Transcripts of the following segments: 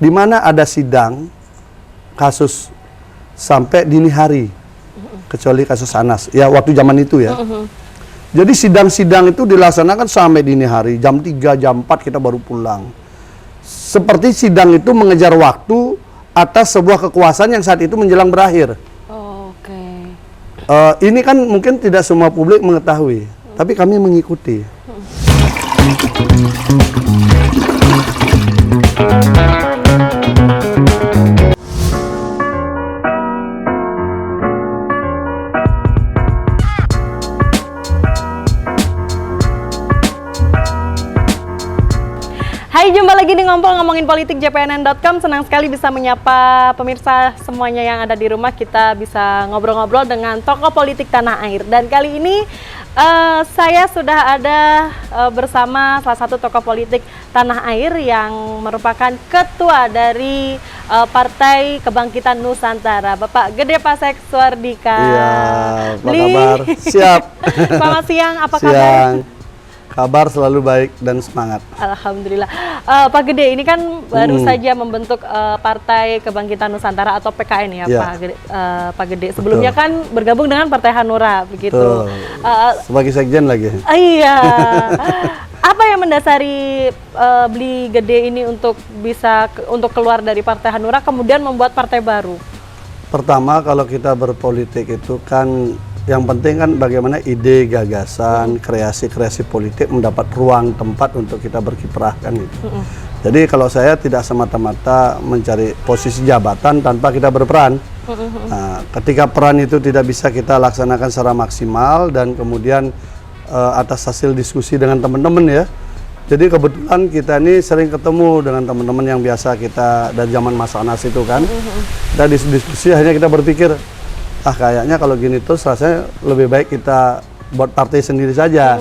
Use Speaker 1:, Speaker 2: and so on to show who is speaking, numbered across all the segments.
Speaker 1: di mana ada sidang kasus sampai dini hari, kecuali kasus Anas. Ya waktu zaman itu ya. Jadi sidang-sidang itu dilaksanakan sampai dini hari, jam 3, jam 4 kita baru pulang. Seperti sidang itu mengejar waktu atas sebuah kekuasaan yang saat itu menjelang berakhir. Ini kan mungkin tidak semua publik mengetahui, tapi kami mengikuti.
Speaker 2: Hai, jumpa lagi di Ngompol Ngomongin Politik JPNN.com. Senang sekali bisa menyapa pemirsa semuanya yang ada di rumah. Kita bisa ngobrol-ngobrol dengan tokoh politik tanah air. Dan kali ini saya sudah ada bersama salah satu tokoh politik tanah air yang merupakan ketua dari Partai Kebangkitan Nusantara, Bapak Gede Pasek Suardika.
Speaker 1: Iya, apa kabar? Siap.
Speaker 2: Selamat siang, apa
Speaker 1: siang.
Speaker 2: kabar?
Speaker 1: Kabar selalu baik dan semangat.
Speaker 2: Alhamdulillah. Pak Gede, ini kan baru saja membentuk Partai Kebangkitan Nusantara atau PKN ya, Pak Gede. Sebelumnya kan bergabung dengan Partai Hanura, begitu.
Speaker 1: Sebagai sekjen lagi.
Speaker 2: Iya. Apa yang mendasari Beli Gede ini untuk bisa untuk keluar dari Partai Hanura kemudian membuat partai baru?
Speaker 1: Pertama, kalau kita berpolitik itu kan yang penting kan bagaimana ide, gagasan, kreasi-kreasi politik mendapat ruang tempat untuk kita berkiprah kan gitu. Jadi kalau saya tidak semata-mata mencari posisi jabatan tanpa kita berperan. Nah, ketika peran itu tidak bisa kita laksanakan secara maksimal dan kemudian atas hasil diskusi dengan teman-teman ya. Jadi kebetulan kita ini sering ketemu dengan teman-teman yang biasa kita dari zaman Mas Anas itu kan. Dan diskusi akhirnya kita berpikir, kayaknya kalau gini terus rasanya lebih baik kita buat partai sendiri saja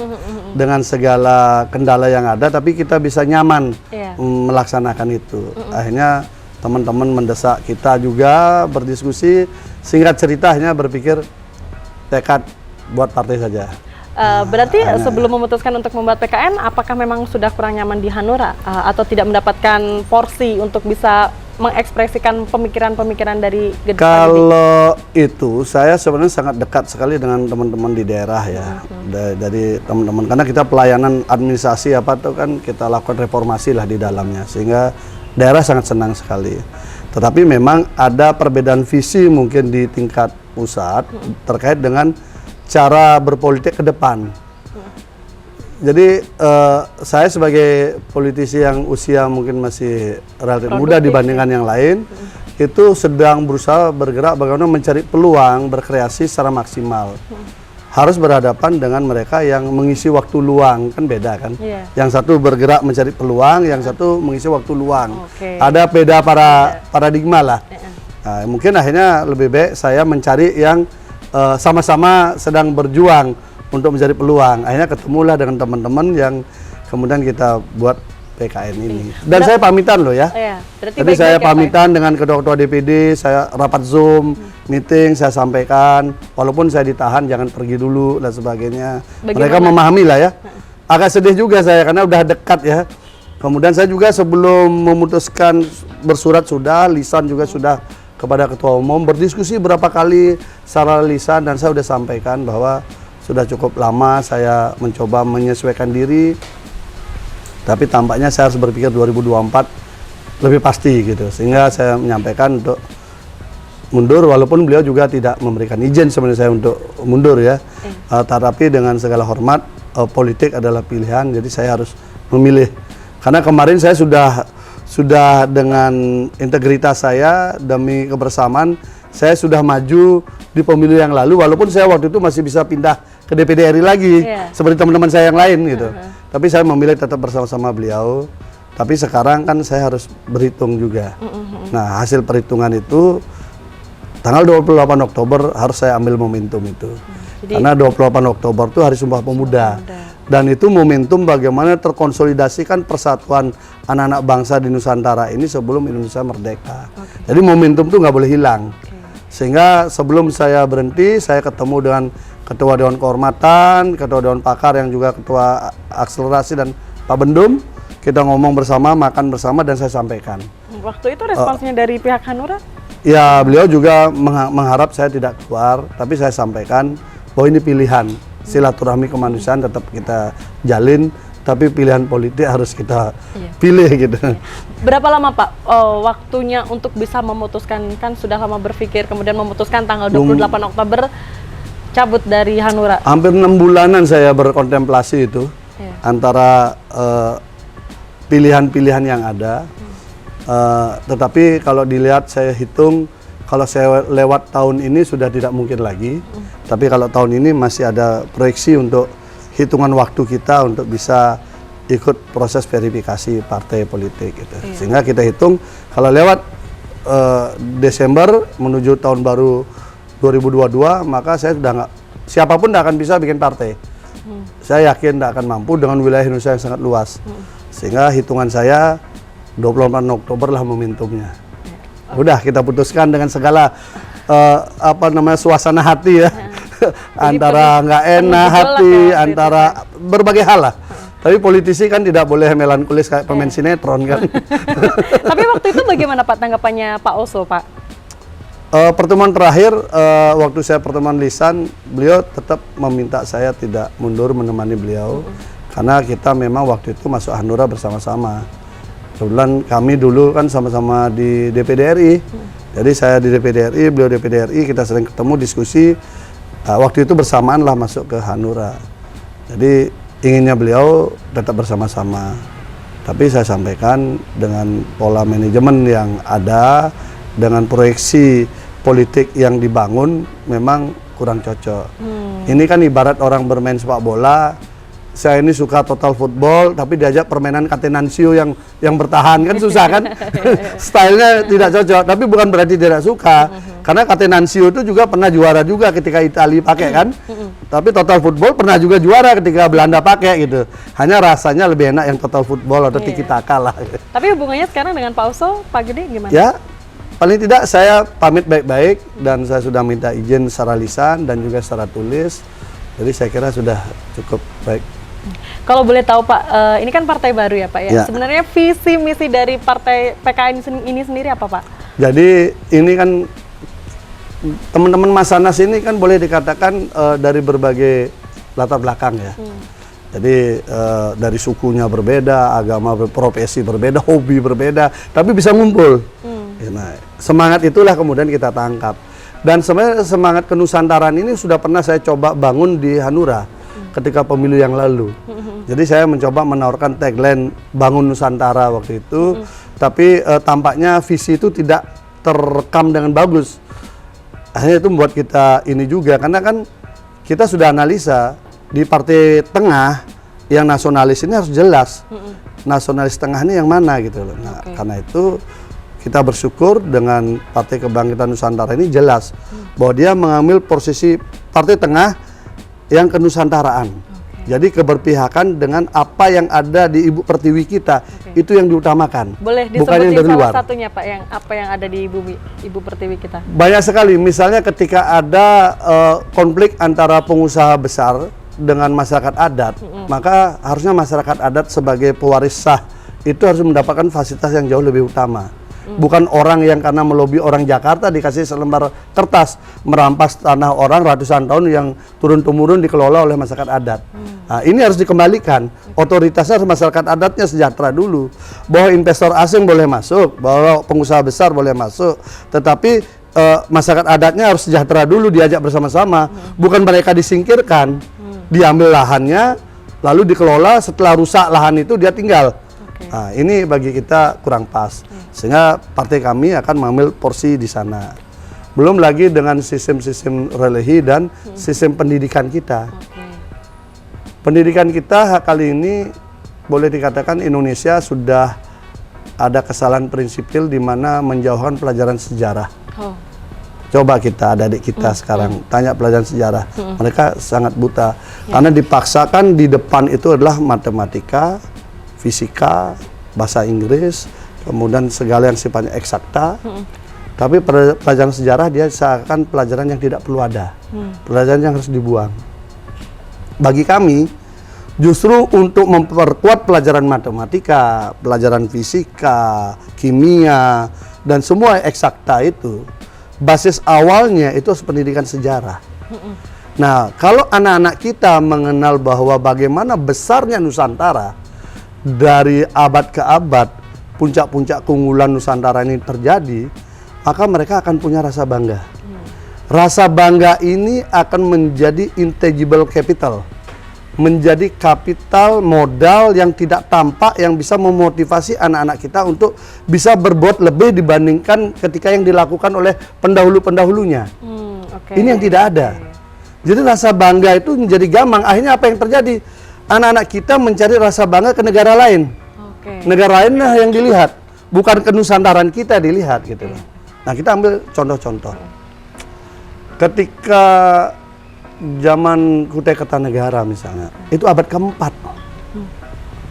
Speaker 1: dengan segala kendala yang ada, tapi kita bisa nyaman melaksanakan itu. Akhirnya teman-teman mendesak kita juga berdiskusi, singkat cerita akhirnya berpikir tekad buat partai saja.
Speaker 2: Berarti sebelum memutuskan untuk membuat PKN, apakah memang sudah kurang nyaman di Hanura atau tidak mendapatkan porsi untuk bisa mengekspresikan pemikiran-pemikiran dari Gede?
Speaker 1: Kalau itu saya sebenarnya sangat dekat sekali dengan teman-teman di daerah ya, dari teman-teman, karena kita pelayanan administrasi apa tuh kan kita lakukan reformasi lah di dalamnya, sehingga daerah sangat senang sekali. Tetapi memang ada perbedaan visi mungkin di tingkat pusat terkait dengan cara berpolitik ke depan. Jadi saya sebagai politisi yang usia mungkin masih relatif muda dibandingkan yang lain, itu sedang berusaha bergerak bagaimana mencari peluang berkreasi secara maksimal. Harus berhadapan dengan mereka yang mengisi waktu luang, kan beda kan? Yang satu bergerak mencari peluang, yang satu mengisi waktu luang. Ada beda paradigma lah. Nah, mungkin akhirnya lebih baik saya mencari yang sama-sama sedang berjuang untuk mencari peluang. Akhirnya ketemulah dengan teman-teman yang kemudian kita buat PKN ini. Dan saya pamitan loh ya. Jadi saya pamitan dengan ketua-ketua DPD, saya rapat Zoom, meeting, saya sampaikan, walaupun saya ditahan jangan pergi dulu dan sebagainya. Mereka memahami lah ya. Agak sedih juga saya karena udah dekat ya. Kemudian saya juga sebelum memutuskan bersurat sudah, lisan juga sudah kepada ketua umum, berdiskusi berapa kali secara lisan, dan saya sudah sampaikan bahwa sudah cukup lama saya mencoba menyesuaikan diri, tapi tampaknya saya harus berpikir 2024 lebih pasti gitu, sehingga saya menyampaikan untuk mundur, walaupun beliau juga tidak memberikan izin sebenarnya saya untuk mundur ya. Tetapi dengan segala hormat, politik adalah pilihan, jadi saya harus memilih. Karena kemarin saya sudah dengan integritas saya demi kebersamaan, saya sudah maju di pemilu yang lalu, walaupun saya waktu itu masih bisa pindah ke DPD RI lagi, seperti teman-teman saya yang lain gitu. Tapi saya memilih tetap bersama-sama beliau. Tapi sekarang kan saya harus berhitung juga. Nah, hasil perhitungan itu tanggal 28 Oktober harus saya ambil momentum itu. Karena 28 Oktober itu Hari Sumpah Pemuda. Dan itu momentum bagaimana terkonsolidasikan persatuan anak-anak bangsa di Nusantara ini sebelum Indonesia merdeka. Jadi momentum itu nggak boleh hilang. Sehingga sebelum saya berhenti, saya ketemu dengan Ketua Dewan Kehormatan, Ketua Dewan Pakar yang juga Ketua Akselerasi dan Pak Bendum. kita ngomong bersama, makan bersama, dan saya sampaikan.
Speaker 2: Waktu itu responsnya dari pihak Hanura?
Speaker 1: Ya, beliau juga mengharap saya tidak keluar, tapi saya sampaikan bahwa ini pilihan. Silaturahmi kemanusiaan tetap kita jalin, tapi pilihan politik harus kita pilih gitu.
Speaker 2: Berapa lama Pak waktunya untuk bisa memutuskan, kan sudah lama berpikir, kemudian memutuskan tanggal 28 Oktober cabut dari Hanura?
Speaker 1: Hampir 6 bulanan saya berkontemplasi itu, antara pilihan-pilihan yang ada. Tetapi kalau dilihat, saya hitung, kalau saya lewat tahun ini sudah tidak mungkin lagi. Tapi kalau tahun ini masih ada proyeksi untuk hitungan waktu kita untuk bisa ikut proses verifikasi partai politik gitu. Sehingga kita hitung kalau lewat Desember menuju tahun baru 2022, maka saya sudah nggak, siapapun tidak akan bisa bikin partai. Saya yakin tidak akan mampu dengan wilayah Indonesia yang sangat luas. Sehingga hitungan saya 28 Oktober lah momentumnya. Udah kita putuskan dengan segala suasana hati ya. Antara nggak enak hati, antara berbagai hal lah. Tapi politisi kan tidak boleh melankolis kayak pemain sinetron kan.
Speaker 2: Tapi waktu itu bagaimana Pak tanggapannya Pak Oso, Pak?
Speaker 1: Pertemuan terakhir, waktu saya pertemuan lisan, beliau tetap meminta saya tidak mundur menemani beliau. Karena kita memang waktu itu masuk Hanura bersama-sama. Kebetulan kami dulu kan sama-sama di DPD RI. Jadi saya di DPD RI, beliau DPD RI, kita sering ketemu diskusi. Waktu itu bersamaan lah masuk ke Hanura. Jadi inginnya beliau tetap bersama-sama. Tapi saya sampaikan dengan pola manajemen yang ada, dengan proyeksi politik yang dibangun, memang kurang cocok. Ini kan ibarat orang bermain sepak bola. Saya ini suka total football, tapi diajak permainan Catenaccio yang bertahan, kan susah kan? Stylenya tidak cocok, tapi bukan berarti tidak suka. Karena Catenaccio itu juga pernah juara juga ketika Italia pakai kan? Tapi total football pernah juga juara ketika Belanda pakai gitu. Hanya rasanya lebih enak yang total football atau tiki taka lah.
Speaker 2: Tapi hubungannya sekarang dengan Pak Oso, Pak Gede gimana?
Speaker 1: Ya, paling tidak saya pamit baik-baik, dan saya sudah minta izin secara lisan dan juga secara tulis. Jadi saya kira sudah cukup baik.
Speaker 2: Kalau boleh tahu Pak, ini kan partai baru ya Pak ya. Sebenarnya visi misi dari partai PKN ini sendiri apa Pak? Jadi
Speaker 1: ini kan teman-teman Mas Anas ini kan boleh dikatakan dari berbagai latar belakang ya. Jadi dari sukunya berbeda, agama, profesi berbeda, hobi berbeda, tapi bisa ngumpul. Nah, semangat itulah kemudian kita tangkap. Dan sebenarnya semangat kenusantaraan ini sudah pernah saya coba bangun di Hanura ketika pemilu yang lalu. Jadi saya mencoba menawarkan tagline Bangun Nusantara waktu itu, tapi tampaknya visi itu tidak terekam dengan bagus. Akhirnya itu membuat kita ini juga, karena kan kita sudah analisa di partai tengah yang nasionalis ini harus jelas. Nasionalis tengah ini yang mana gitu loh. Nah, karena itu kita bersyukur dengan Partai Kebangkitan Nusantara ini jelas bahwa dia mengambil posisi partai tengah yang kenusantaraan. Jadi keberpihakan dengan apa yang ada di Ibu Pertiwi kita, itu yang diutamakan.
Speaker 2: Boleh disebutin salah satunya Pak, yang apa yang ada di Ibu Pertiwi kita? Banyak
Speaker 1: sekali, misalnya ketika ada konflik antara pengusaha besar dengan masyarakat adat, maka harusnya masyarakat adat sebagai pewaris sah itu harus mendapatkan fasilitas yang jauh lebih utama. Bukan orang yang karena melobi orang Jakarta dikasih selembar kertas, merampas tanah orang ratusan tahun yang turun-temurun dikelola oleh masyarakat adat. Nah, ini harus dikembalikan. Otoritasnya harus masyarakat adatnya sejahtera dulu. Bahwa investor asing boleh masuk, bahwa pengusaha besar boleh masuk, tetapi masyarakat adatnya harus sejahtera dulu, diajak bersama-sama. Bukan mereka disingkirkan, diambil lahannya, lalu dikelola, setelah rusak lahan itu dia tinggal. Nah, ini bagi kita kurang pas, sehingga partai kami akan mengambil porsi di sana. Belum lagi dengan sistem-sistem religi dan sistem pendidikan kita. Pendidikan kita kali ini boleh dikatakan Indonesia sudah ada kesalahan prinsipil di mana menjauhkan pelajaran sejarah. Coba kita, adik-adik kita sekarang tanya pelajaran sejarah, mereka sangat buta karena dipaksakan di depan itu adalah matematika, fisika, bahasa Inggris, kemudian segala yang sifatnya eksakta. Tapi pelajaran sejarah dia seakan pelajaran yang tidak perlu ada, pelajaran yang harus dibuang. Bagi kami, Justru untuk memperkuat pelajaran matematika, pelajaran fisika, kimia, dan semua eksakta itu, basis awalnya itu pendidikan sejarah. Nah, kalau anak-anak kita mengenal bahwa bagaimana besarnya Nusantara dari abad ke abad, puncak-puncak keunggulan Nusantara ini terjadi, maka mereka akan punya rasa bangga. Rasa bangga ini akan menjadi intangible capital, menjadi kapital modal yang tidak tampak yang bisa memotivasi anak-anak kita untuk bisa berbuat lebih dibandingkan ketika yang dilakukan oleh pendahulu-pendahulunya. Ini yang tidak ada. Jadi rasa bangga itu menjadi gamang. Akhirnya apa yang terjadi? Anak-anak kita mencari rasa bangga ke negara lain. Negara lainlah yang dilihat, bukan kenusantaraan kita dilihat gitu. Nah, kita ambil contoh-contoh. Ketika zaman Kutai Kertanegara misalnya, itu abad keempat.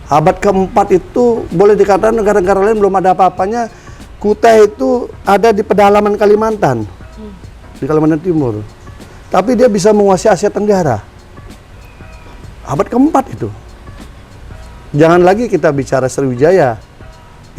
Speaker 1: Abad keempat itu boleh dikatakan negara-negara lain belum ada apa-apanya. Kutai itu ada di pedalaman Kalimantan, di Kalimantan Timur. Tapi dia bisa menguasai Asia Tenggara. Abad keempat itu. Jangan lagi kita bicara Sriwijaya,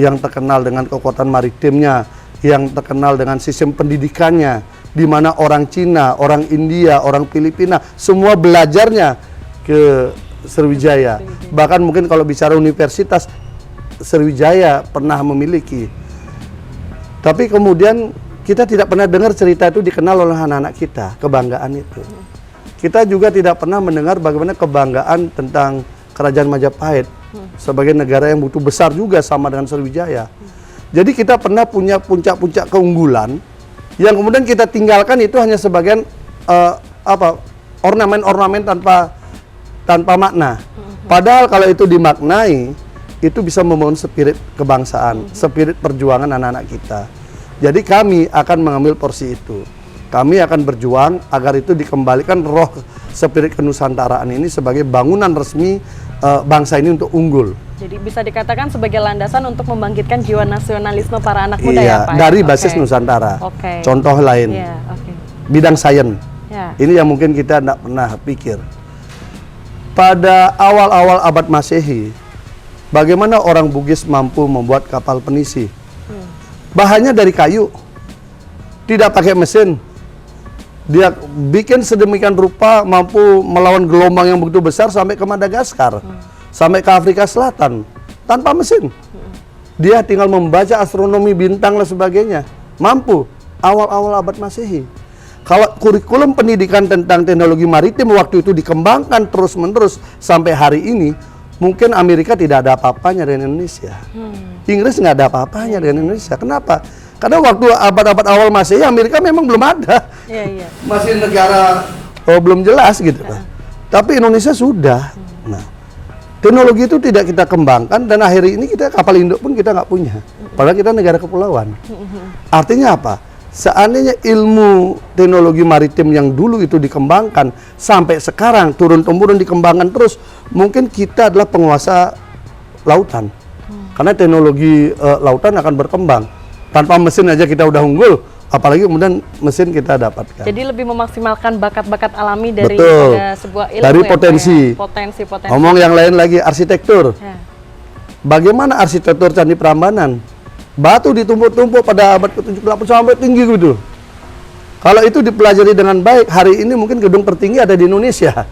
Speaker 1: yang terkenal dengan kekuatan maritimnya, yang terkenal dengan sistem pendidikannya, di mana orang Cina, orang India, orang Filipina, semua belajarnya ke Sriwijaya. Bahkan mungkin kalau bicara universitas, Sriwijaya pernah memiliki. Tapi kemudian kita tidak pernah dengar cerita itu dikenal oleh anak-anak kita, kebanggaan itu. Kita juga tidak pernah mendengar bagaimana kebanggaan tentang Kerajaan Majapahit sebagai negara yang begitu besar juga sama dengan Sriwijaya. Jadi kita pernah punya puncak-puncak keunggulan yang kemudian kita tinggalkan itu hanya sebagian ornamen-ornamen tanpa makna. Padahal kalau itu dimaknai, itu bisa membangun spirit kebangsaan, spirit perjuangan anak-anak kita. Jadi kami akan mengambil porsi itu. Kami akan berjuang agar itu dikembalikan roh spirit kenusantaraan ini sebagai bangunan resmi bangsa ini untuk unggul.
Speaker 2: Jadi bisa dikatakan sebagai landasan untuk membangkitkan jiwa nasionalisme para anak muda ya Pak?
Speaker 1: Dari basis Nusantara. Contoh lain, bidang sains. Ini yang mungkin kita tidak pernah pikir. Pada awal-awal abad Masehi, bagaimana orang Bugis mampu membuat kapal penisi? Bahannya dari kayu, tidak pakai mesin. Dia bikin sedemikian rupa mampu melawan gelombang yang begitu besar sampai ke Madagaskar, sampai ke Afrika Selatan tanpa mesin. Dia tinggal membaca astronomi bintang dan sebagainya. Mampu awal-awal abad Masehi. Kalau kurikulum pendidikan tentang teknologi maritim waktu itu dikembangkan terus-menerus sampai hari ini, mungkin Amerika tidak ada apa-apanya dengan Indonesia. Inggris nggak ada apa-apanya dengan Indonesia. Kenapa? Karena waktu abad-abad awal Masehi Amerika memang belum ada. Masih negara belum jelas gitu. Tapi Indonesia sudah. Nah, teknologi itu tidak kita kembangkan dan akhir ini kita kapal induk pun kita nggak punya. Padahal kita negara kepulauan. Artinya apa? Seandainya ilmu teknologi maritim yang dulu itu dikembangkan sampai sekarang turun-temurun dikembangkan terus, mungkin kita adalah penguasa lautan. Karena teknologi lautan akan berkembang. Tanpa mesin aja kita udah unggul, apalagi kemudian mesin kita dapatkan.
Speaker 2: Jadi lebih memaksimalkan bakat-bakat alami dari sebuah ilmu.
Speaker 1: Dari potensi.
Speaker 2: Potensi.
Speaker 1: Ngomong yang lain lagi, arsitektur. Bagaimana arsitektur Candi Prambanan? Batu ditumpuk-tumpuk pada abad ke-78 sampai tinggi gitu. Kalau itu dipelajari dengan baik, hari ini mungkin gedung tertinggi ada di Indonesia.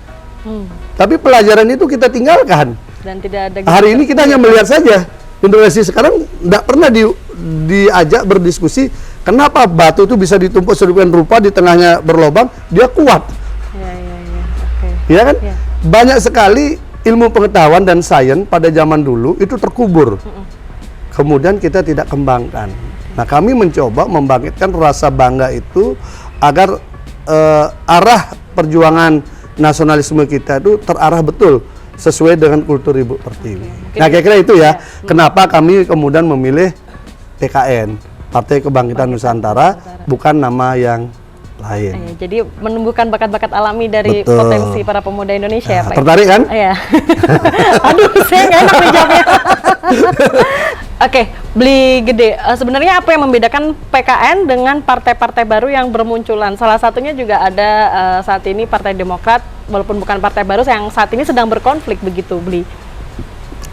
Speaker 1: Tapi pelajaran itu kita tinggalkan.
Speaker 2: Dan tidak ada.
Speaker 1: Hari ini kita hanya melihat saja. Indonesia sekarang tidak pernah diajak berdiskusi kenapa batu itu bisa ditumpuk sedemikian rupa di tengahnya berlobang, dia kuat. Ya kan? Banyak sekali ilmu pengetahuan dan sains pada zaman dulu itu terkubur. Kemudian kita tidak kembangkan. Nah, kami mencoba membangkitkan rasa bangga itu agar arah perjuangan nasionalisme kita itu terarah betul sesuai dengan kultur Ibu Pertiwi. Nah, kira-kira itu ya, kenapa kami kemudian memilih PKN, Partai Kebangkitan Nusantara, bukan nama yang lain.
Speaker 2: Jadi menumbuhkan bakat-bakat alami dari potensi para pemuda Indonesia ya Pak?
Speaker 1: Tertarik kan?
Speaker 2: Iya. Aduh, saya nggak enak nih jawabnya. Oke, Beli Gede. Sebenarnya apa yang membedakan PKN dengan partai-partai baru yang bermunculan? Salah satunya juga ada saat ini Partai Demokrat, walaupun bukan partai baru, yang saat ini sedang berkonflik begitu, Beli.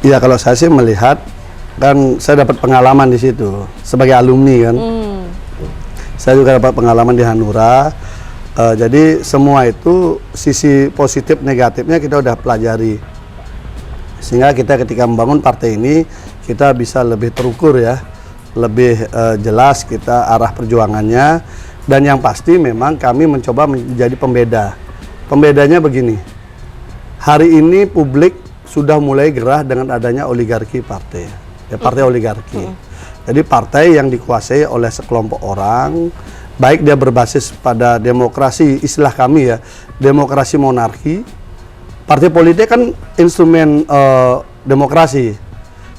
Speaker 1: Iya, kalau saya sih melihat, kan saya dapat pengalaman di situ sebagai alumni kan. Saya juga dapat pengalaman di Hanura. Jadi semua itu sisi positif negatifnya kita udah pelajari. Sehingga kita ketika membangun partai ini kita bisa lebih terukur ya, lebih jelas kita arah perjuangannya, dan yang pasti memang kami mencoba menjadi pembeda. Pembedanya begini, hari ini publik sudah mulai gerah dengan adanya oligarki partai, ya, partai oligarki. Jadi partai yang dikuasai oleh sekelompok orang, baik dia berbasis pada demokrasi, istilah kami ya, demokrasi monarki. Partai politik kan instrumen demokrasi,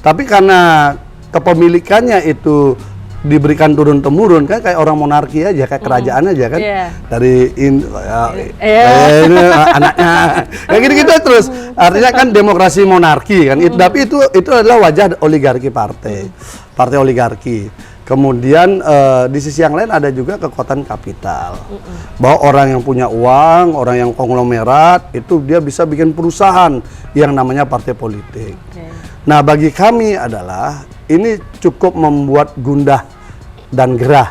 Speaker 1: tapi karena kepemilikannya itu diberikan turun-temurun, kan kayak orang monarki aja, kayak kerajaan aja kan, dari anaknya, kayak gitu-gitu terus. Artinya kan demokrasi monarki kan, tapi itu adalah wajah oligarki partai, partai oligarki. Kemudian di sisi yang lain ada juga kekuatan kapital, bahwa orang yang punya uang, orang yang konglomerat itu dia bisa bikin perusahaan yang namanya partai politik. Nah, bagi kami adalah ini cukup membuat gundah dan gerah.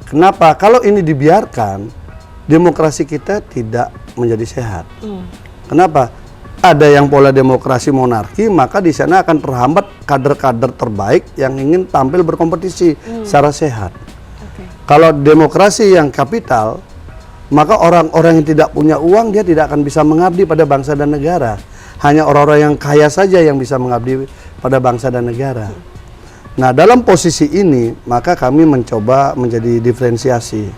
Speaker 1: Kenapa? Kalau ini dibiarkan, demokrasi kita tidak menjadi sehat. Kenapa? Ada yang pola demokrasi monarki, maka di sana akan terhambat kader-kader terbaik yang ingin tampil berkompetisi secara sehat. Kalau demokrasi yang kapital, maka orang-orang yang tidak punya uang dia tidak akan bisa mengabdi pada bangsa dan negara. Hanya orang-orang yang kaya saja yang bisa mengabdi pada bangsa dan negara. Nah, dalam posisi ini, maka kami mencoba menjadi diferensiasi.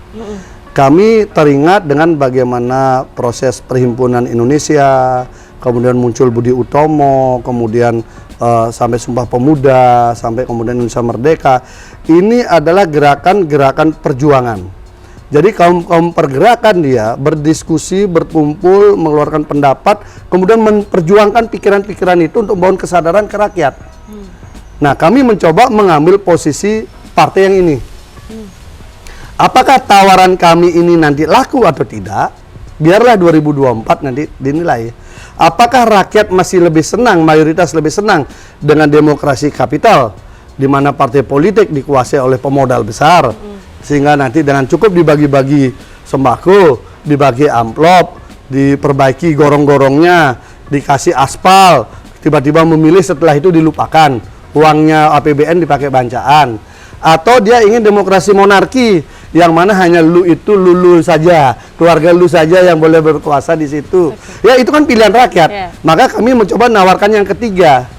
Speaker 1: Kami teringat dengan bagaimana proses perhimpunan Indonesia, kemudian muncul Budi Utomo, kemudian sampai Sumpah Pemuda, sampai kemudian Indonesia Merdeka. Ini adalah gerakan-gerakan perjuangan. Jadi kaum pergerakan dia berdiskusi, berkumpul, mengeluarkan pendapat, kemudian memperjuangkan pikiran-pikiran itu untuk membangun kesadaran ke rakyat. Nah, kami mencoba mengambil posisi partai yang ini. Apakah tawaran kami ini nanti laku atau tidak? Biarlah 2024 nanti dinilai. Apakah rakyat masih lebih senang, mayoritas lebih senang dengan demokrasi kapital, di mana partai politik dikuasai oleh pemodal besar, sehingga nanti dengan cukup dibagi-bagi sembako, dibagi amplop, diperbaiki gorong-gorongnya, dikasih aspal, tiba-tiba memilih setelah itu dilupakan, uangnya APBN dipakai bancaan. Atau dia ingin demokrasi monarki, yang mana hanya lulu saja, keluarga lu saja yang boleh berkuasa di situ. Ya, itu kan pilihan rakyat. Maka kami mencoba menawarkan yang ketiga.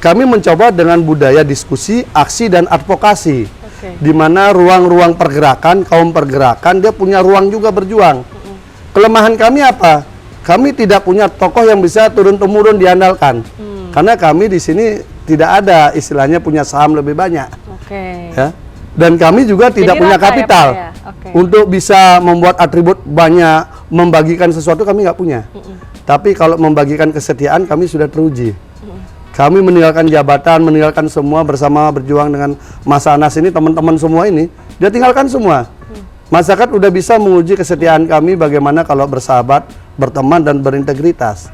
Speaker 1: Kami mencoba dengan budaya diskusi, aksi, dan advokasi. Di mana ruang-ruang pergerakan, kaum pergerakan, dia punya ruang juga berjuang. Kelemahan kami apa? Kami tidak punya tokoh yang bisa turun-temurun diandalkan. Karena kami di sini tidak ada istilahnya punya saham lebih banyak. Ya. Dan kami juga tidak punya kapital untuk bisa membuat atribut banyak, membagikan sesuatu kami nggak punya. Tapi kalau membagikan kesetiaan kami sudah teruji. Kami meninggalkan jabatan, meninggalkan semua bersama berjuang dengan Mas Anas ini, teman-teman semua ini, dia tinggalkan semua. Masyarakat udah bisa menguji kesetiaan kami bagaimana kalau bersahabat, berteman, dan berintegritas.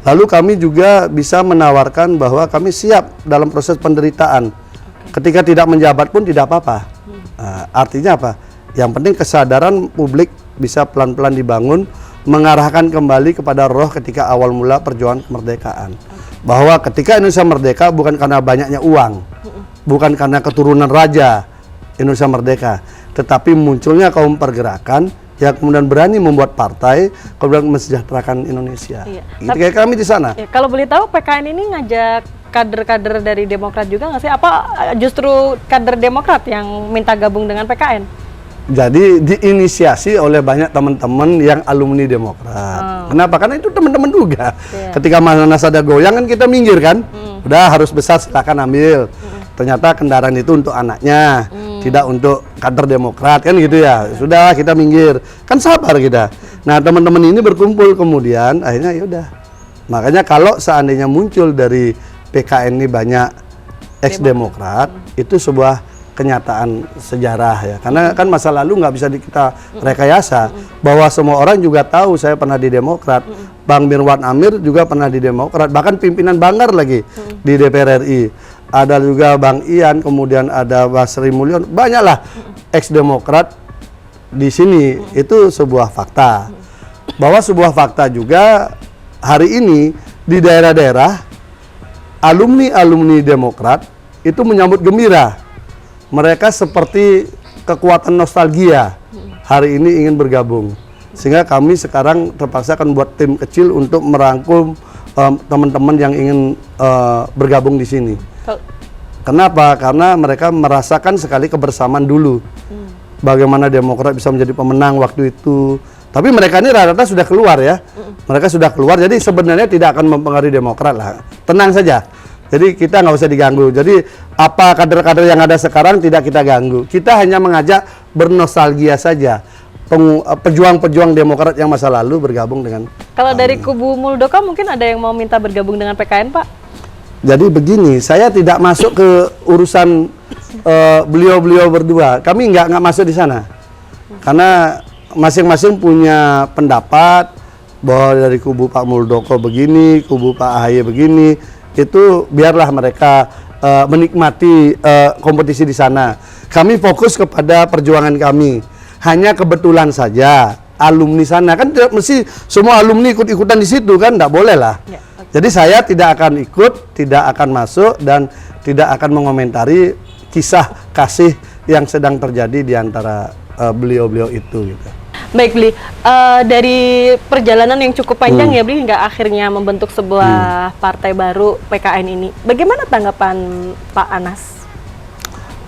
Speaker 1: Lalu kami juga bisa menawarkan bahwa kami siap dalam proses penderitaan. Ketika tidak menjabat pun tidak apa-apa. Artinya apa? Yang penting kesadaran publik bisa pelan-pelan dibangun, mengarahkan kembali kepada roh ketika awal mula perjuangan kemerdekaan. Bahwa ketika Indonesia merdeka bukan karena banyaknya uang, bukan karena keturunan raja Indonesia merdeka, tetapi munculnya kaum pergerakan yang kemudian berani membuat partai, kemudian mensejahterakan Indonesia. Gitu kayak kami di sana.
Speaker 2: Ya, kalau boleh tahu, PKN ini ngajak kader-kader dari Demokrat juga nggak sih? Apa justru kader Demokrat yang minta gabung dengan PKN?
Speaker 1: Jadi diinisiasi oleh banyak teman-teman yang alumni Demokrat. Kenapa? Karena itu teman-teman juga. Ketika Mas Anas ada goyang kan kita minggir kan. Udah harus besar silakan ambil. Ternyata kendaraan itu untuk anaknya, tidak untuk kader Demokrat kan gitu ya. Sudah kita minggir. Kan sabar kita. Nah, teman-teman ini berkumpul kemudian akhirnya ya udah. Makanya kalau seandainya muncul dari PKN ini banyak ex-demokrat itu sebuah kenyataan sejarah ya. Karena kan masa lalu nggak bisa kita rekayasa. Bahwa semua orang juga tahu saya pernah di Demokrat. Bang Mirwan Amir juga pernah di Demokrat. Bahkan pimpinan Banggar lagi di DPR RI. Ada juga Bang Ian, kemudian ada Basri Mulyon. Banyaklah ex-demokrat di sini. Itu sebuah fakta. Bahwa sebuah fakta juga hari ini di daerah-daerah alumni-alumni Demokrat itu menyambut gembira. Mereka seperti kekuatan nostalgia hari ini ingin bergabung. Sehingga kami sekarang terpaksa akan buat tim kecil untuk merangkum teman-teman yang ingin bergabung di sini. Kenapa? Karena mereka merasakan sekali kebersamaan dulu. Bagaimana Demokrat bisa menjadi pemenang waktu itu. Tapi mereka ini rata-rata sudah keluar ya. Mereka sudah keluar, jadi sebenarnya tidak akan mempengaruhi Demokrat lah. Tenang saja. Jadi kita nggak usah diganggu. Jadi apa kader-kader yang ada sekarang tidak kita ganggu. Kita hanya mengajak bernostalgia saja. Pejuang-pejuang Demokrat yang masa lalu bergabung dengan.
Speaker 2: Kalau dari kubu Muldoko mungkin ada yang mau minta bergabung dengan PKN, Pak?
Speaker 1: Jadi begini, saya tidak masuk ke urusan beliau-beliau berdua. Kami nggak masuk di sana. Karena masing-masing punya pendapat bahwa dari kubu Pak Muldoko begini, kubu Pak AHY begini. Itu biarlah mereka menikmati kompetisi di sana. Kami fokus kepada perjuangan kami. Hanya kebetulan saja alumni sana kan tidak mesti semua alumni ikut-ikutan di situ kan, tidak boleh lah. Ya, okay. Jadi saya tidak akan ikut, tidak akan masuk dan tidak akan mengomentari kisah kasih yang sedang terjadi di antara beliau-beliau itu. Gitu.
Speaker 2: Baik Bli, dari perjalanan yang cukup panjang ya Bli, hingga akhirnya membentuk sebuah partai baru PKN ini. Bagaimana tanggapan Pak Anas?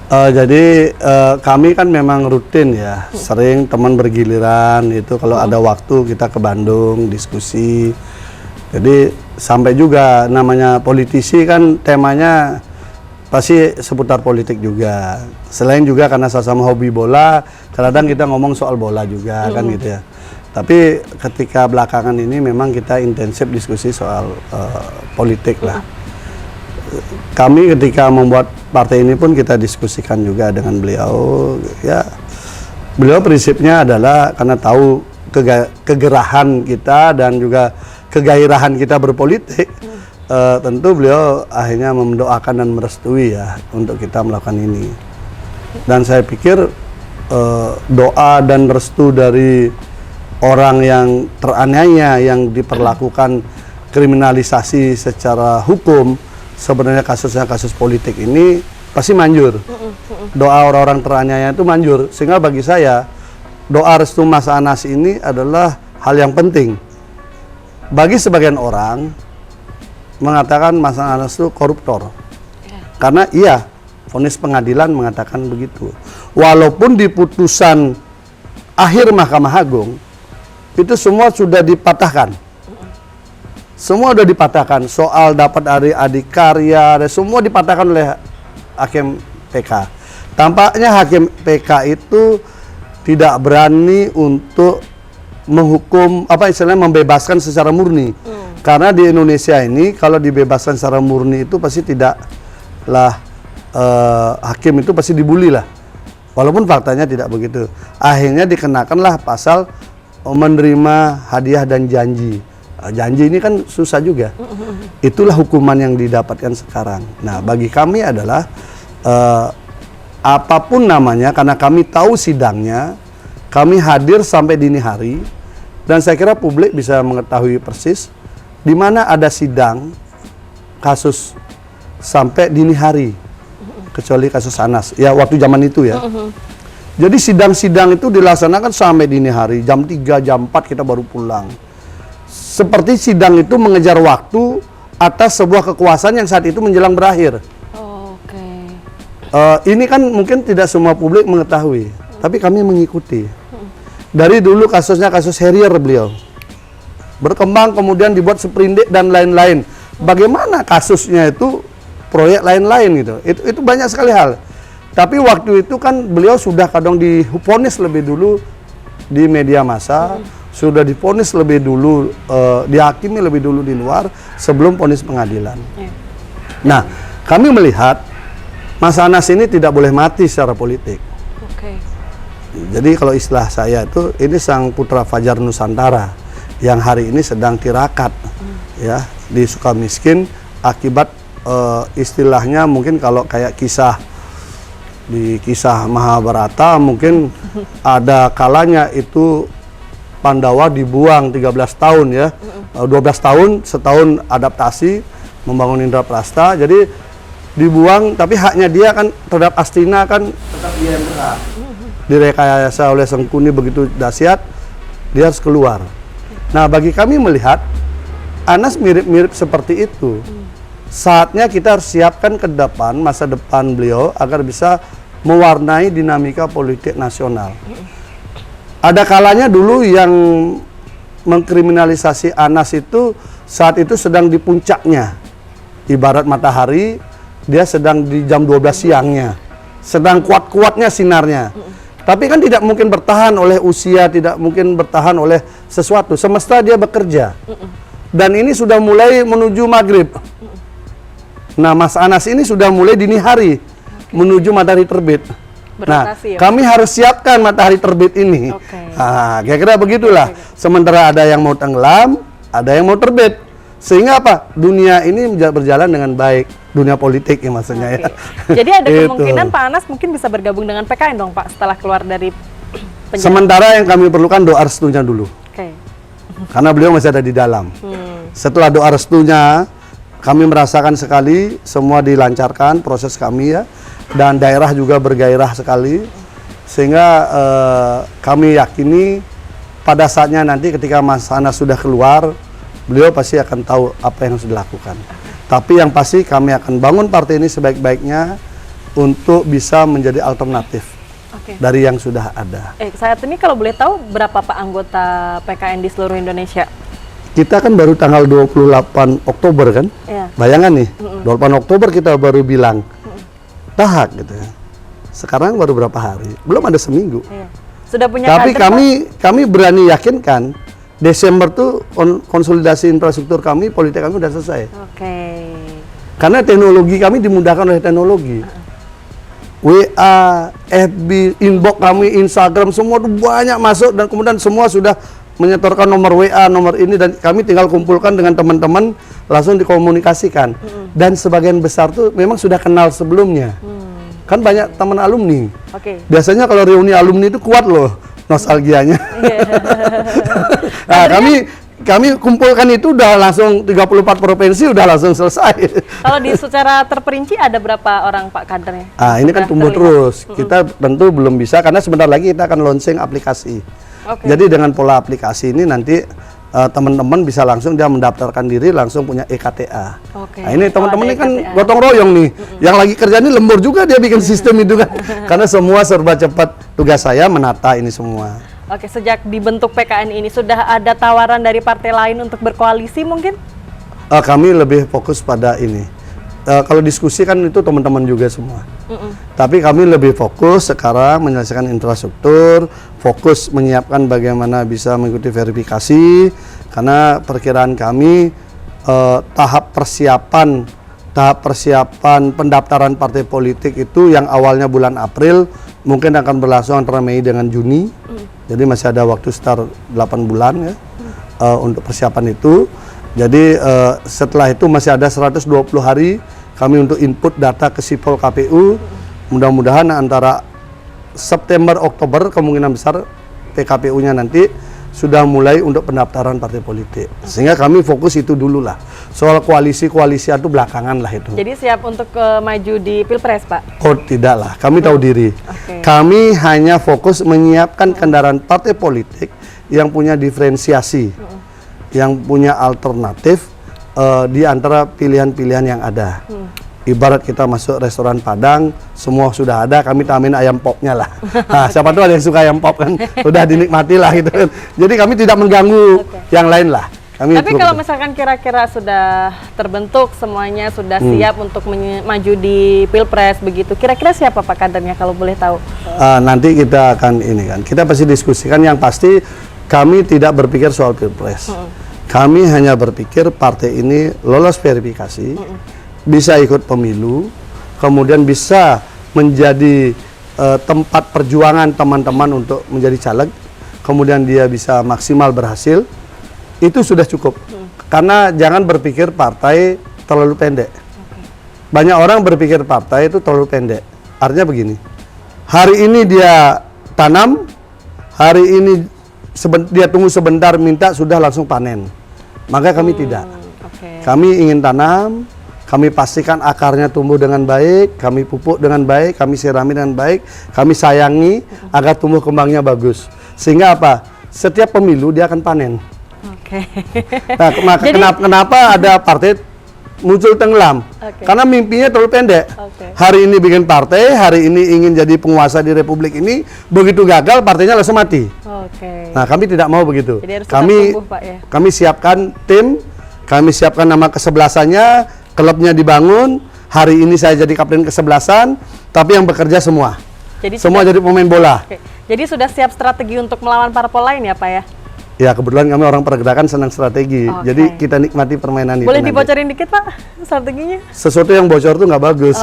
Speaker 1: Jadi kami kan memang rutin ya, sering teman bergiliran itu kalau ada waktu kita ke Bandung diskusi. Jadi sampai juga namanya politisi kan temanya pasti seputar politik juga. Selain juga karena sama-sama hobi bola, kadang kita ngomong soal bola juga kan gitu ya. Tapi ketika belakangan ini memang kita intensif diskusi soal politik lah. Kami ketika membuat partai ini pun kita diskusikan juga dengan beliau. Ya, beliau prinsipnya adalah karena tahu kegerahan kita dan juga kegairahan kita berpolitik. Tentu beliau akhirnya mendoakan dan merestui ya untuk kita melakukan ini. Dan saya pikir doa dan restu dari orang yang teraniaya, yang diperlakukan kriminalisasi secara hukum, sebenarnya kasusnya kasus politik ini pasti manjur. Doa orang-orang teraniaya itu manjur. Sehingga bagi saya doa restu Mas Anas ini adalah hal yang penting. Bagi sebagian orang mengatakan Mas Anas itu koruptor. Karena iya, vonis pengadilan mengatakan begitu. Walaupun di putusan akhir Mahkamah Agung itu semua sudah dipatahkan. Semua sudah dipatahkan. Soal dapat adikarya, semua dipatahkan oleh hakim PK. Tampaknya hakim PK itu tidak berani untuk menghukum, apa istilahnya, membebaskan secara murni. Karena di Indonesia ini kalau dibebaskan secara murni itu pasti tidaklah hakim itu pasti dibully lah. Walaupun faktanya tidak begitu. Akhirnya dikenakanlah pasal menerima hadiah dan janji. Janji ini kan susah juga. Itulah hukuman yang didapatkan sekarang. Nah, bagi kami adalah apapun namanya, karena kami tahu sidangnya, kami hadir sampai dini hari, dan saya kira publik bisa mengetahui persis di mana ada sidang kasus sampai dini hari, kecuali kasus Anas ya waktu zaman itu ya. Jadi sidang-sidang itu dilaksanakan sampai dini hari, jam 3, jam 4 kita baru pulang. Seperti sidang itu mengejar waktu atas sebuah kekuasaan yang saat itu menjelang berakhir. Ini kan mungkin tidak semua publik mengetahui, tapi kami mengikuti. Dari dulu kasusnya kasus Harrier beliau berkembang, kemudian dibuat seprindik dan lain-lain. Bagaimana kasusnya itu proyek lain-lain gitu. Itu banyak sekali hal. Tapi waktu itu kan beliau sudah kadang divonis lebih dulu di media massa, sudah divonis lebih dulu, dihakimi lebih dulu di luar sebelum vonis pengadilan. Nah, kami melihat Mas Anas ini tidak boleh mati secara politik.
Speaker 2: Oke.
Speaker 1: Jadi kalau istilah saya itu, ini sang putra Fajar Nusantara yang hari ini sedang tirakat ya di Sukamiskin akibat istilahnya mungkin kalau kayak di kisah Mahabharata mungkin ada kalanya itu Pandawa dibuang 13 tahun ya, 12 tahun, setahun adaptasi membangun Indraprasta, jadi dibuang, tapi haknya dia kan terhadap Astina kan tetap dia yang berhak. Direkayasa oleh Sengkuni begitu dahsyat, dia harus keluar. Nah, bagi kami melihat Anas mirip-mirip seperti itu. Saatnya kita harus siapkan ke depan, masa depan beliau agar bisa mewarnai dinamika politik nasional. Ada kalanya dulu yang mengkriminalisasi Anas itu saat itu sedang di puncaknya. Ibarat matahari, dia sedang di jam 12 siangnya, sedang kuat-kuatnya sinarnya. Tapi kan tidak mungkin bertahan oleh usia, tidak mungkin bertahan oleh sesuatu. Semesta dia bekerja. Dan ini sudah mulai menuju maghrib. Nah, Mas Anas ini sudah mulai dini hari, menuju matahari terbit.
Speaker 2: Berotasi,
Speaker 1: Nah, kami harus siapkan matahari terbit ini. Nah, kira-kira begitulah. Sementara ada yang mau tenggelam, ada yang mau terbit. Sehingga apa? Dunia ini berjalan dengan baik. Dunia politik ya maksudnya ya.
Speaker 2: Jadi ada kemungkinan Pak Anas mungkin bisa bergabung dengan PKN dong Pak setelah keluar dari penjara.
Speaker 1: Sementara yang kami perlukan doa restunya dulu. Karena beliau masih ada di dalam. Setelah doa restunya, kami merasakan sekali semua dilancarkan proses kami ya. Dan daerah juga bergairah sekali. Sehingga kami yakini pada saatnya nanti ketika Mas Anas sudah keluar, beliau pasti akan tahu apa yang harus dilakukan. Tapi yang pasti kami akan bangun partai ini sebaik-baiknya untuk bisa menjadi alternatif dari yang sudah ada.
Speaker 2: Saat ini kalau boleh tahu berapa Pak anggota PKN di seluruh Indonesia?
Speaker 1: Kita kan baru tanggal 28 Oktober kan? Bayangan nih, 28 Oktober kita baru bilang tahak gitu ya. Sekarang baru berapa hari? Belum ada seminggu.
Speaker 2: Sudah punya
Speaker 1: tapi
Speaker 2: kader,
Speaker 1: kami berani yakinkan Desember tuh konsolidasi infrastruktur kami, politik kami udah selesai. Karena teknologi kami dimudahkan oleh teknologi. WA, FB, inbox kami, Instagram, semua tuh banyak masuk dan kemudian semua sudah menyetorkan nomor WA, nomor ini dan kami tinggal kumpulkan dengan teman-teman langsung dikomunikasikan. Dan sebagian besar tuh memang sudah kenal sebelumnya. Kan banyak teman alumni. Biasanya kalau reuni alumni itu kuat loh nostalgianya. Nah, kami kumpulkan itu udah langsung 34 provinsi udah langsung selesai.
Speaker 2: Kalau di secara terperinci ada berapa orang Pak kadernya?
Speaker 1: Ini kan tumbuh terus. Kita tentu belum bisa karena sebentar lagi kita akan launching aplikasi. Jadi dengan pola aplikasi ini nanti teman-teman bisa langsung dia mendaftarkan diri langsung punya EKTA. Nah, ini teman-teman ini kan gotong royong nih. Yang lagi kerja ini lembur juga dia bikin sistem itu kan. Karena semua serba cepat. Tugas saya menata ini semua.
Speaker 2: Sejak dibentuk PKN ini sudah ada tawaran dari partai lain untuk berkoalisi mungkin?
Speaker 1: Kami lebih fokus pada ini. Kalau diskusi kan itu teman-teman juga semua. Tapi kami lebih fokus sekarang menyelesaikan infrastruktur, fokus menyiapkan bagaimana bisa mengikuti verifikasi. Karena perkiraan kami tahap persiapan pendaftaran partai politik itu yang awalnya bulan April mungkin akan berlangsung antara Mei dengan Juni. Jadi masih ada waktu sekitar 8 bulan ya untuk persiapan itu. Jadi setelah itu masih ada 120 hari kami untuk input data ke Sipol KPU. Mudah-mudahan antara September Oktober kemungkinan besar PKPU-nya nanti sudah mulai untuk pendaftaran partai politik. Sehingga kami fokus itu dulu lah. Soal koalisi-koalisi itu belakangan lah itu.
Speaker 2: Jadi siap untuk maju di Pilpres, Pak?
Speaker 1: Oh tidak lah, kami tahu diri. Kami hanya fokus menyiapkan kendaraan partai politik yang punya diferensiasi, yang punya alternatif di antara pilihan-pilihan yang ada. Ibarat kita masuk restoran Padang, semua sudah ada, kami tambahin ayam popnya lah. Nah, siapa tahu ada yang suka ayam pop kan, udah dinikmati lah gitu kan. Jadi kami tidak mengganggu yang lain lah.
Speaker 2: Tapi kalau misalkan kira-kira sudah terbentuk semuanya, sudah siap untuk maju di Pilpres begitu, kira-kira siapa Pak kadernya kalau boleh tahu?
Speaker 1: Nanti kita akan ini kan, kita pasti diskusikan. Yang pasti kami tidak berpikir soal Pilpres. Kami hanya berpikir partai ini lolos verifikasi, bisa ikut pemilu, kemudian bisa menjadi tempat perjuangan teman-teman untuk menjadi caleg, kemudian dia bisa maksimal berhasil, itu sudah cukup. Karena jangan berpikir partai terlalu pendek. Banyak orang berpikir partai itu terlalu pendek. Artinya begini, hari ini dia tanam, hari ini dia tunggu sebentar minta sudah langsung panen. Maka kami tidak. Kami ingin tanam, kami pastikan akarnya tumbuh dengan baik, kami pupuk dengan baik, kami sirami dengan baik, kami sayangi agar tumbuh kembangnya bagus. Sehingga apa? Setiap pemilu dia akan panen. Nah, kenapa ada partai muncul tenggelam? Karena mimpinya terlalu pendek. Hari ini bikin partai, hari ini ingin jadi penguasa di republik ini, begitu gagal partainya langsung mati. Nah, kami tidak mau begitu. Kami siapkan tim, kami siapkan nama kesebelasannya, klubnya dibangun. Hari ini saya jadi kapten kesebelasan, tapi yang bekerja semua. Semua jadi pemain bola.
Speaker 2: Jadi sudah siap strategi untuk melawan parpol lain ya Pak ya?
Speaker 1: Ya kebetulan kami orang pergerakan senang strategi, jadi kita nikmati permainan itu.
Speaker 2: Boleh dibocorin dikit Pak strateginya?
Speaker 1: Sesuatu yang bocor itu nggak bagus.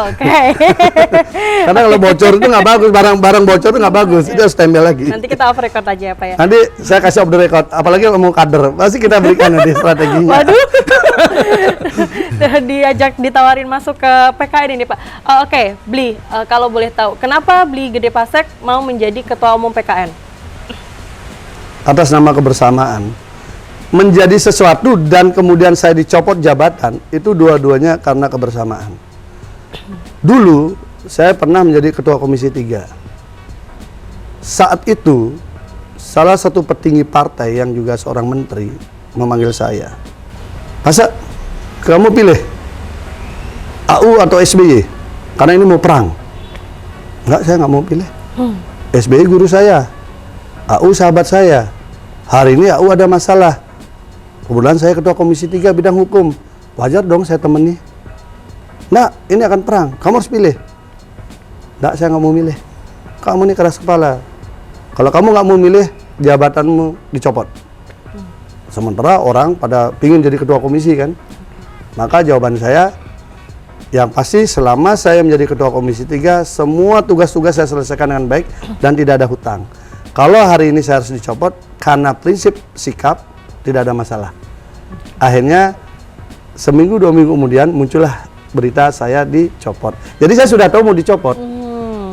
Speaker 1: Karena kalau bocor itu nggak bagus, barang bocor itu nggak bagus, itu harus tempel lagi.
Speaker 2: Nanti kita off record aja ya Pak ya?
Speaker 1: Nanti saya kasih off the record, apalagi kalau mau kader, pasti kita berikan nanti strateginya.
Speaker 2: Waduh, diajak ditawarin masuk ke PKN ini Pak. Oke, Bli, kalau boleh tahu, kenapa Bli Gede Pasek mau menjadi Ketua Umum PKN?
Speaker 1: Atas nama kebersamaan, menjadi sesuatu dan kemudian saya dicopot jabatan, itu dua-duanya karena kebersamaan. Dulu saya pernah menjadi ketua Komisi 3. Saat itu salah satu petinggi partai yang juga seorang menteri memanggil saya, "Pasek, kamu pilih AU atau SBY? Karena ini mau perang." Enggak, saya nggak mau pilih. SBY guru saya, AU sahabat saya. Hari ini AU ada masalah. Kebetulan saya ketua Komisi 3 bidang hukum. Wajar dong saya temani. Nah, ini akan perang. Kamu harus pilih. Nggak, saya nggak mau milih. Kamu ini keras kepala. Kalau kamu nggak mau milih, jabatanmu dicopot. Sementara orang pada pingin jadi ketua komisi kan. Maka jawaban saya, yang pasti selama saya menjadi ketua Komisi 3, semua tugas-tugas saya selesaikan dengan baik dan tidak ada hutang. Kalau hari ini saya harus dicopot, karena prinsip sikap, tidak ada masalah. Akhirnya, seminggu 2 minggu kemudian muncullah berita saya dicopot. Jadi saya sudah tahu mau dicopot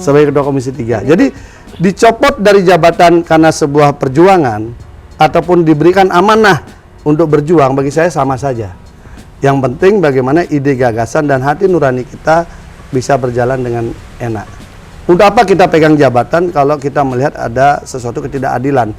Speaker 1: sebagai ketua Komisi 3. Jadi dicopot dari jabatan karena sebuah perjuangan, ataupun diberikan amanah untuk berjuang, bagi saya sama saja. Yang penting bagaimana ide gagasan dan hati nurani kita bisa berjalan dengan enak. Untuk apa kita pegang jabatan kalau kita melihat ada sesuatu ketidakadilan?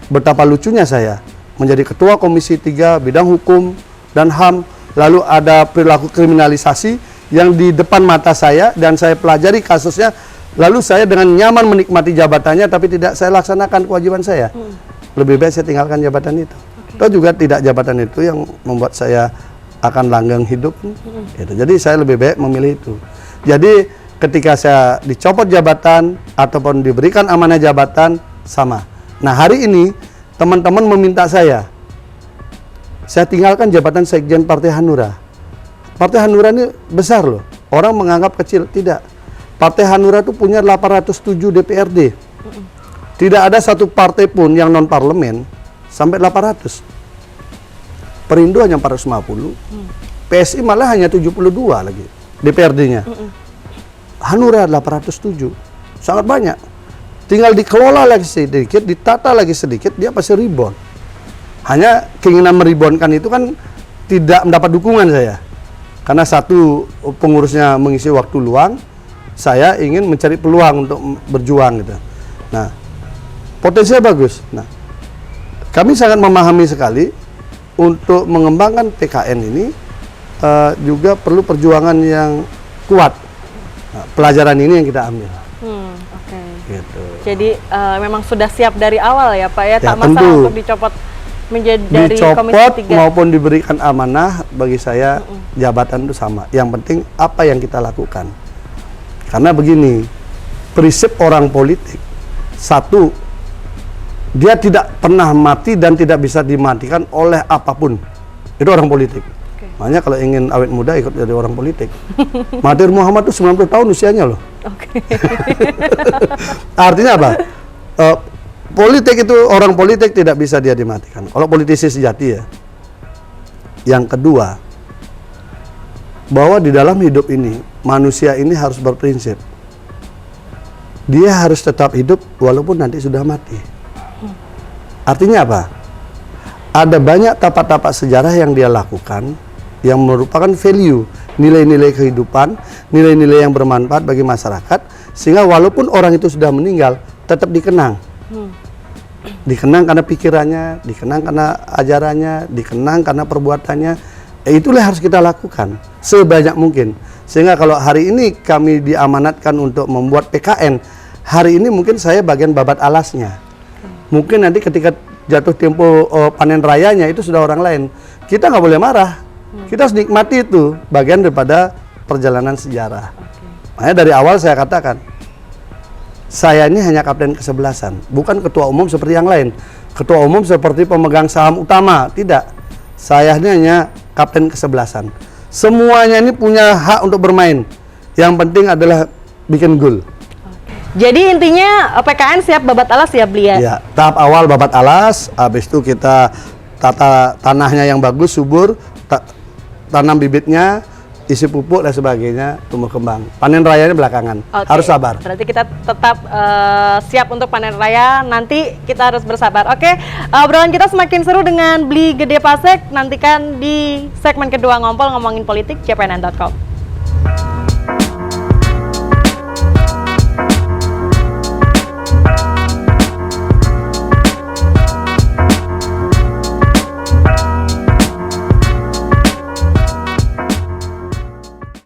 Speaker 1: Betapa lucunya saya menjadi ketua Komisi 3 bidang hukum dan HAM, lalu ada perilaku kriminalisasi yang di depan mata saya dan saya pelajari kasusnya, lalu saya dengan nyaman menikmati jabatannya tapi tidak saya laksanakan kewajiban saya. Lebih baik saya tinggalkan jabatan itu. Atau juga tidak jabatan itu yang membuat saya akan langgeng hidup. Gitu. Jadi saya lebih baik memilih itu. Jadi ketika saya dicopot jabatan ataupun diberikan amanah jabatan, sama. Nah hari ini teman-teman meminta saya tinggalkan jabatan Sekjen Partai Hanura. Partai Hanura ini besar loh, orang menganggap kecil, tidak. Partai Hanura itu punya 807 DPRD. Tidak ada satu partai pun yang non parlemen sampai 800. Perindo hanya 450, PSI malah hanya 72 lagi DPRD-nya. Hanura 807, sangat banyak. Tinggal dikelola lagi sedikit, ditata lagi sedikit, dia pasti rebound. Hanya keinginan meribonkan itu kan tidak mendapat dukungan saya. Karena satu, pengurusnya mengisi waktu luang, saya ingin mencari peluang untuk berjuang gitu. Nah, potensinya bagus. Nah, kami sangat memahami sekali untuk mengembangkan PKN ini juga perlu perjuangan yang kuat. Nah, pelajaran ini yang kita ambil. Gitu.
Speaker 2: Jadi memang sudah siap dari awal ya Pak ya, tak masalah
Speaker 1: tentu.
Speaker 2: untuk dicopot menjadi dari Komisi 3
Speaker 1: maupun diberikan amanah, bagi saya jabatan itu sama. Yang penting apa yang kita lakukan. Karena begini, prinsip orang politik, satu, dia tidak pernah mati dan tidak bisa dimatikan oleh apapun. Itu orang politik. Makanya kalau ingin awet muda ikut jadi orang politik. Mahathir Muhammad tuh 90 tahun usianya loh.
Speaker 2: Oke.
Speaker 1: Artinya apa? Politik itu, orang politik tidak bisa dia dimatikan. Kalau politisi sejati ya. Yang kedua, bahwa di dalam hidup ini, manusia ini harus berprinsip. Dia harus tetap hidup walaupun nanti sudah mati. Artinya apa? Ada banyak tapak-tapak sejarah yang dia lakukan, yang merupakan value, nilai-nilai kehidupan, nilai-nilai yang bermanfaat bagi masyarakat, sehingga walaupun orang itu sudah meninggal, tetap dikenang. Dikenang karena pikirannya, dikenang karena ajarannya, dikenang karena perbuatannya. Itulah yang harus kita lakukan sebanyak mungkin. Sehingga kalau hari ini kami diamanatkan untuk membuat PKN, hari ini mungkin saya bagian babat alasnya. Mungkin nanti ketika jatuh tempo panen rayanya itu sudah orang lain. Kita nggak boleh marah. Kita harus nikmati itu, bagian daripada perjalanan sejarah. Makanya dari awal saya katakan, saya ini hanya kapten kesebelasan, bukan ketua umum seperti yang lain. Ketua umum seperti pemegang saham utama, tidak. Saya ini hanya kapten kesebelasan. Semuanya ini punya hak untuk bermain. Yang penting adalah bikin gol.
Speaker 2: Jadi intinya PKN siap babat alas ya, Bli ya?
Speaker 1: Ya, tahap awal babat alas, habis itu kita tata tanahnya yang bagus, subur, tanam bibitnya, isi pupuk dan sebagainya, tumbuh kembang. Panen rayanya belakangan.
Speaker 2: Oke.
Speaker 1: Harus sabar.
Speaker 2: Berarti kita tetap siap untuk panen raya. Nanti kita harus bersabar. Oke, obrolan kita semakin seru dengan Bli Gede Pasek. Nantikan di segmen kedua Ngompol Ngomongin Politik, cpnn.com.